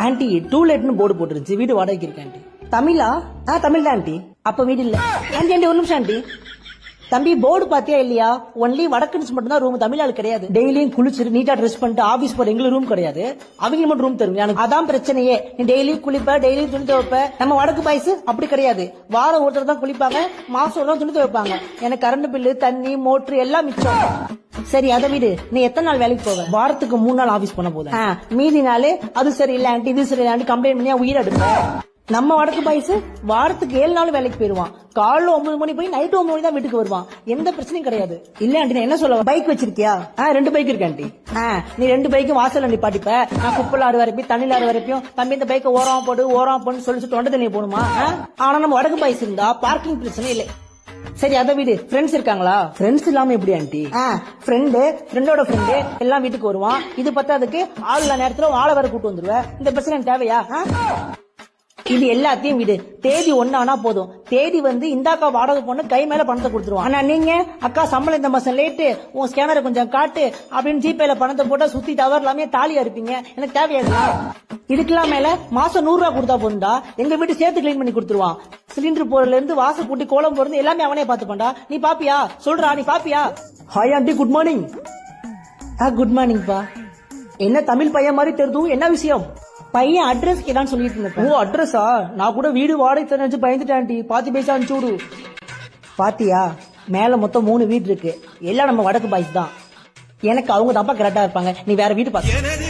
Aunty டூலெட்னு board போட்டுருச்சு, வீடு வாடகைக்கு இருக்கு ஆண்டி. தமிழா? தமிழ் தான் ஆண்டி. அப்ப வீடு இல்ல ஆண்டி. ஆண்டி ஒரு நிமிஷம் ஆண்டி. தம்பி போர்டு பாத்தியா இல்லையா? ஒன்லி வடக்கு மட்டும் தான் ரூம், தமிழ் ஆள் கிடையாது. டெய்லியும் குளிச்சு நீட்டா ட்ரெஸ் பண்ணிட்டு ஆபீஸ் போற எங்களுக்கு ரூம் கிடையாது, அவங்க மட்டும் ரூம் தருங்க. எனக்கு அதான் பிரச்சனையே. நீ டெய்லியும் குளிப்ப, டெய்லியும் துணி துவைப்ப. நம்ம வடக்கு பாய்ஸ் அப்படி கிடையாது, வாரம் ஒருத்தர் தான் குளிப்பாங்க, மாசம் ஒரு துணி துவைப்பாங்க. எனக்கு கரண்ட் பில்லு, தண்ணி, மோட்டர் எல்லாம் மிச்சம். சரி அதை விடு, நீ எத்தனை நாள் வேலைக்கு போவ? வாரத்துக்கு 3 நாள் ஆபீஸ் பண்ண போதும். மீதி நாள் அது சரியில்லை ஆண்டி, இது சரியில்லை கம்ப்ளைண்ட் பண்ணி உயிர் எடுப்ப. நம்ம வடக்கு பாய்ஸ் வாரத்துக்கு 7 நாள் வேலைக்கு போயிருவான். காலைல 9 மணி போய் நைட்டு 9 மணி தான் வீட்டுக்கு வருவான். எந்த பிரச்சனையும் கிடையாது. இல்ல ஆண்டி என்ன சொல்ல, பைக் வச்சிருக்கியா? 2 பைக் இருக்கு ஆண்டி. நீ 2 பைக்கும் வாசல்ல நிப்பாட்டிப்ப, நான் குப்பைல ஆறு வரைக்கும் தண்ணில ஆறு வரைக்கும் தம்பி இந்த பைக்கை ஓரம் போடு சொல்லி தொண்டை தண்ணி போடுமா? ஆனா நம்ம வடக்கு பாய்ஸ் இருந்தா பார்க்கிங் பிரச்சனை இல்லை. சரி அதை விடு, ஃப்ரெண்ட்ஸ் இருக்காங்களா? ஃப்ரெண்ட்ஸ் இல்லாம எப்படி ஆண்டி? ஃப்ரெண்டோட ஃப்ரெண்டு எல்லாம் வீட்டுக்கு வருவான். இது பத்தாதுக்கு ஆள் நேரத்துல ஆளை வேற கூட்டு வந்துருவேன். இந்த பிரச்சனை தேவையா? இது எல்லாத்தையும் விடு, தேதி 1 ஆனா போதும். தேதி வந்து இந்தாக்கா வாடகை பொண்ணு கை மேல பணத்தை கொடுத்துருவோம். ஆனா நீங்க அக்கா சம்பளம் இந்த மாசம் லேட்டு, உன் ஸ்கேனரை கொஞ்சம் காட்டு அப்படின்னு ஜிபேல பணத்தை போட்டா சுத்தி டவர் எல்லாமே தாலியா இருப்பீங்க. எனக்கு தேவையா? இதுக்கெல்லாம் மேல மாசம் 100 ரூபா கொடுத்தா போதுண்டா, எங்க வீட்டு சேர்த்து கிளீன் பண்ணி கொடுத்துருவான். சிலிண்டர் போறதுல இருந்து வாசல் கூட்டி கோலம் போறது எல்லாமே அவனே பாத்துப்பான்டா. நீ பாப்பியா? சொல்றா நீ பாப்பியா? Hi aunty, good morning. Good morning பா. என்ன தமிழ் பையன் மாதிரி தெரியும், என்ன விஷயம்? பையன் அட்ரஸ் கேடான்னு சொல்லிட்டு இருந்தேன். ஓ அட்ரஸா? நான் கூட வீடு வாடகை தரஞ்சு பயந்துட்டாண்டி, பாத்தி பைசா அனுப்பிச்சு விடு. பாத்தியா, மேல மொத்தம் 3 வீடு இருக்கு, எல்லாம் நம்ம வடக்கு பாய்ஸ் தான். எனக்கு அவங்க தப்பா கரெக்டா இருப்பாங்க, நீ வேற வீடு பாத்து.